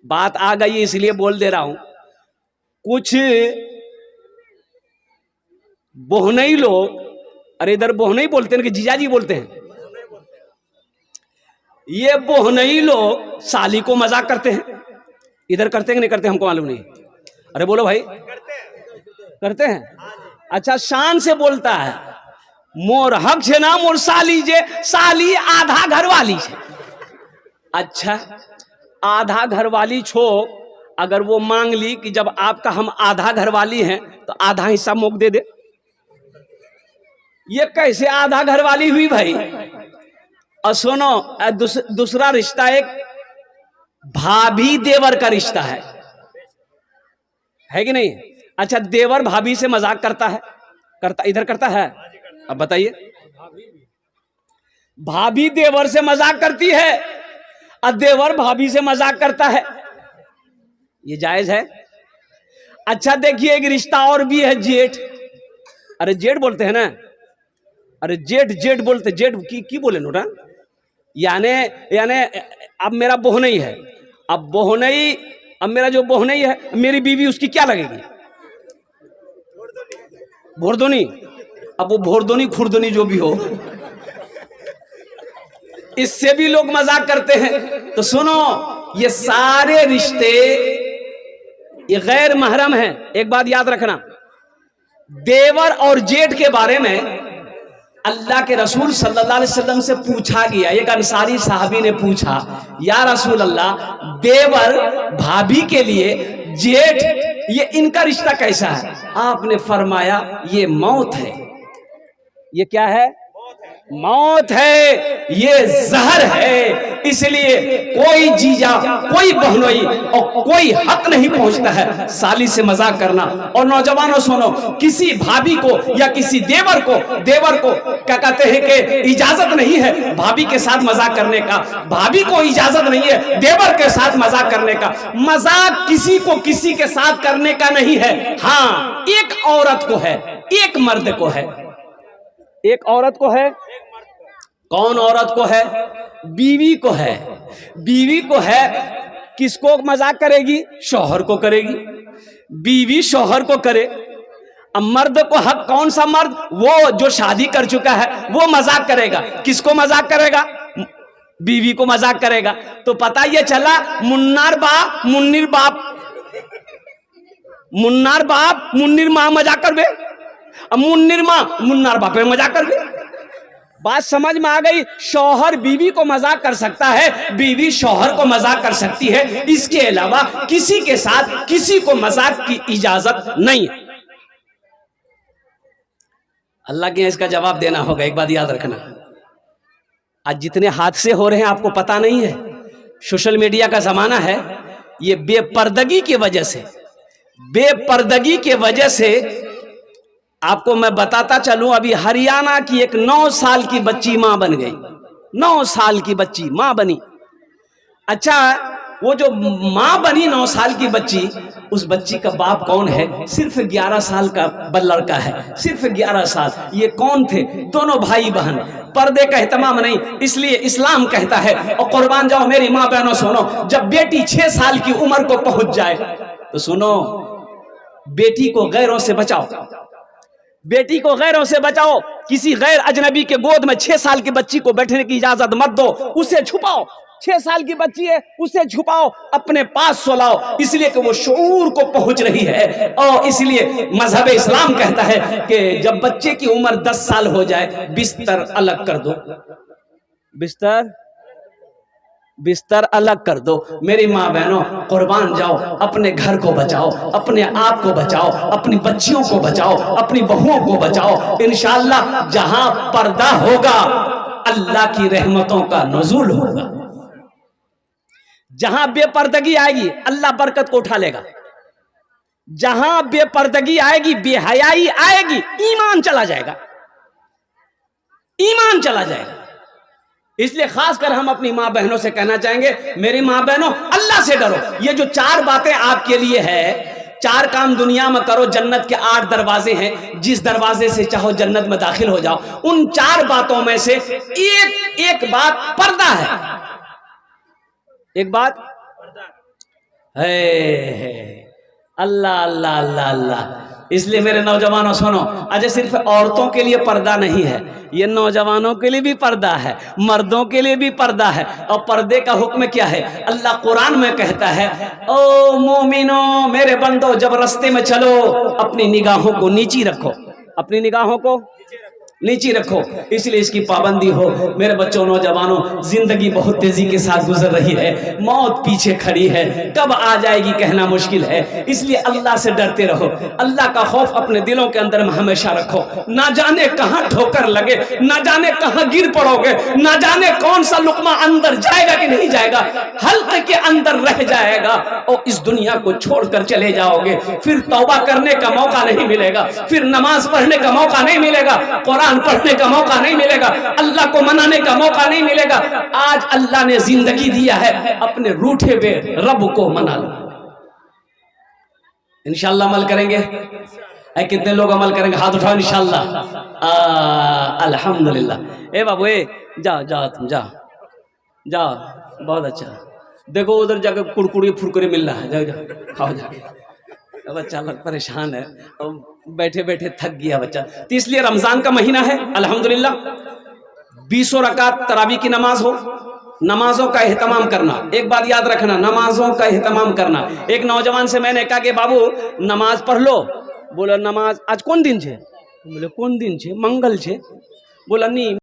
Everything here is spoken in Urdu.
بات آ گئی اس لیے بول دے رہا ہوں. کچھ بہنئی لوگ، ارے ادھر بہنئی بولتے ہیں کہ جیجا جی بولتے ہیں، یہ بہنئی لوگ سالی کو مذاق کرتے ہیں. ادھر کرتے ہیں کہ نہیں کرتے ہم کو معلوم نہیں. ارے بولو بھائی، کرتے ہیں. اچھا، شان سے بولتا ہے مور حق سے نا مور سالی جے، سالی آدھا گھر والی سے. اچھا، آدھا گھر والی چھو، اگر وہ مانگ لی کہ جب آپ کا ہم آدھا گھر والی ہیں تو آدھا حصہ موک دے دے، یہ کیسے آدھا گھر والی ہوئی بھائی؟ اور سنو، دوسرا رشتہ ایک بھابھی دیور کا رشتہ ہے کہ نہیں؟ اچھا، دیور بھابھی سے مذاق کرتا ہے، ادھر کرتا ہے؟ اب بتائیے. بھابھی دیور سے مذاق کرتی ہے اور دیور بھابھی سے مذاق کرتا ہے، یہ جائز ہے؟ اچھا دیکھیے، ایک رشتہ اور بھی ہے، جیٹ. ارے جیٹ بولتے ہیں نا، ارے جیٹ بولتے، جیٹ کی بولے نوٹا. یعنی اب میرا بہنئی ہے، اب میرا جو بہنئی ہے، میری بیوی اس کی کیا لگے گی؟ بھوردونی. اب وہ بھوردونی کھردونی جو بھی ہو، اس سے بھی لوگ مذاق کرتے ہیں. تو سنو، یہ سارے رشتے یہ غیر محرم ہیں. ایک بات یاد رکھنا، دیور اور جیٹ کے بارے میں اللہ کے رسول صلی اللہ علیہ وسلم سے پوچھا گیا. ایک انصاری صحابی نے پوچھا، یا رسول اللہ، دیور بھابھی کے لیے جیٹ، یہ ان کا رشتہ کیسا ہے؟ آپ نے فرمایا یہ موت ہے. یہ کیا ہے؟ موت ہے، یہ زہر ہے. اس لیے کوئی جیجا، کوئی بہنوئی اور کوئی حق نہیں پہنچتا ہے سالی سے مذاق کرنا. اور نوجوانوں سنو، کسی بھابھی کو یا کسی دیور کو کیا کہتے ہیں کہ اجازت نہیں ہے بھابھی کے ساتھ مذاق کرنے کا، بھابھی کو اجازت نہیں ہے دیور کے ساتھ مذاق کرنے کا. مذاق کسی کو کسی کے ساتھ کرنے کا نہیں ہے. ہاں، ایک عورت کو ہے، ایک مرد کو ہے. ایک عورت کو ہے. کون عورت کو ہے؟ بیوی کو ہے. بیوی کو ہے. کس کو مذاق کرے گی؟ شوہر کو کرے گی. بیوی شوہر کو کرے. اب مرد کو حق، کون سا مرد؟ وہ جو شادی کر چکا ہے وہ مذاق کرے گا. کس کو مذاق کرے گا؟ بیوی کو مذاق کرے گا. تو پتہ یہ چلا، منار باپ منیر ماں مذاق کر بے، منیر ماں منار باپ پہ مذاق کر بے. بات سمجھ میں آ گئی؟ شوہر بیوی کو مذاق کر سکتا ہے، بیوی شوہر کو مذاق کر سکتی ہے. اس کے علاوہ کسی کے ساتھ کسی کو مذاق کی اجازت نہیں ہے. اللہ کے اس کا جواب دینا ہوگا. ایک بات یاد رکھنا، آج جتنے حادثے ہو رہے ہیں آپ کو پتہ نہیں ہے. سوشل میڈیا کا زمانہ ہے. یہ بے پردگی کی وجہ سے آپ کو میں بتاتا چلوں، ابھی ہریانہ کی ایک 9 سال کی بچی ماں بن گئی. 9 سال کی بچی ماں بنی. اچھا، وہ جو ماں بنی 9 سال کی بچی، اس بچی کا باپ کون ہے؟ صرف 11 سال کا لڑکا ہے، صرف 11 سال. یہ کون تھے؟ دونوں بھائی بہن. پردے کا اہتمام نہیں، اس لیے اسلام کہتا ہے، اور قربان جاؤ میری ماں بہنوں سنو، جب بیٹی 6 سال کی عمر کو پہنچ جائے تو سنو، بیٹی کو غیروں سے بچاؤ. بیٹی کو غیروں سے بچاؤ. کسی غیر اجنبی کے گود میں 6 سال کی بچی کو بیٹھنے کی اجازت مت دو. اسے چھپاؤ. 6 سال کی بچی ہے، اسے چھپاؤ، اپنے پاس سلاؤ، اس لیے کہ وہ شعور کو پہنچ رہی ہے. اور اس لیے مذہب اسلام کہتا ہے کہ جب بچے کی عمر 10 سال ہو جائے، بستر الگ کر دو. بستر الگ کر دو. میری ماں بہنوں قربان جاؤ، اپنے گھر کو بچاؤ، اپنے آپ کو بچاؤ، اپنی بچیوں کو بچاؤ، اپنی بہوؤں کو بچاؤ. انشاءاللہ جہاں پردہ ہوگا اللہ کی رحمتوں کا نزول ہوگا. جہاں بے پردگی آئے گی اللہ برکت کو اٹھا لے گا. جہاں بے پردگی آئے گی، بے حیائی آئے گی، ایمان چلا جائے گا. ایمان چلا جائے گا. اس لیے خاص کر ہم اپنی ماں بہنوں سے کہنا چاہیں گے، میری ماں بہنوں اللہ سے ڈرو. یہ جو 4 باتیں آپ کے لیے ہے، 4 کام دنیا میں کرو. جنت کے 8 دروازے ہیں، جس دروازے سے چاہو جنت میں داخل ہو جاؤ. ان 4 باتوں میں سے ایک بات پردہ ہے. ایک بات اللہ اللہ اللہ اللہ. اس لیے میرے نوجوانوں سنو، اجے صرف عورتوں کے لیے پردہ نہیں ہے، یہ نوجوانوں کے لیے بھی پردہ ہے، مردوں کے لیے بھی پردہ ہے. اور پردے کا حکم کیا ہے؟ اللہ قرآن میں کہتا ہے او مومنو، میرے بندو، جب رستے میں چلو اپنی نگاہوں کو نیچی رکھو، اپنی نگاہوں کو نیچی رکھو. اس لیے اس کی پابندی ہو. میرے بچوں، نوجوانوں، زندگی بہت تیزی کے ساتھ گزر رہی ہے، موت پیچھے کھڑی ہے، کب آ جائے گی کہنا مشکل ہے. اس لیے اللہ سے ڈرتے رہو، اللہ کا خوف اپنے دلوں کے اندر ہمیشہ رکھو. نہ جانے کہاں ٹھوکر لگے، نہ جانے کہاں گر پڑو گے، نہ جانے کون سا لقمہ اندر جائے گا کہ نہیں جائے گا، حلقے کے اندر رہ جائے گا اور اس دنیا کو چھوڑ کر چلے جاؤ گے. پھر توبہ کرنے کا موقع نہیں ملے گا، پھر نماز پڑھنے کا موقع نہیں ملے گا، قرآن پڑھنے کا موقع نہیں ملے گا، اللہ کو منانے کا موقع نہیں ملے گا. آج اللہ نے زندگی دیا ہے، اپنے روٹھے ہوئے رب کو منا لو. انشاءاللہ عمل کریں گے. کتنے لوگ عمل کریں گے؟ ہاتھ اٹھاؤ. انشاءاللہ. الحمدللہ. اے بابو، اے جاؤ جاؤ، تم جاؤ جاؤ. بہت اچھا. دیکھو ادھر جا کے کڑکڑی پھرکڑی مل رہا ہے، جاؤ جاؤ کھاؤ جا کے. بچہ لگ پریشان ہے، بیٹھے بیٹھے تھک گیا بچہ. تو اس لیے رمضان کا مہینہ ہے، الحمدللہ 20 رکعت تراویح کی نماز ہو. نمازوں کا اہتمام کرنا. ایک بات یاد رکھنا، نمازوں کا اہتمام کرنا. ایک نوجوان سے میں نے کہا کہ بابو نماز پڑھ لو. بولا نماز آج کون دن چھے؟ بولے کون دن چھے؟ منگل چھے. بولا نہیں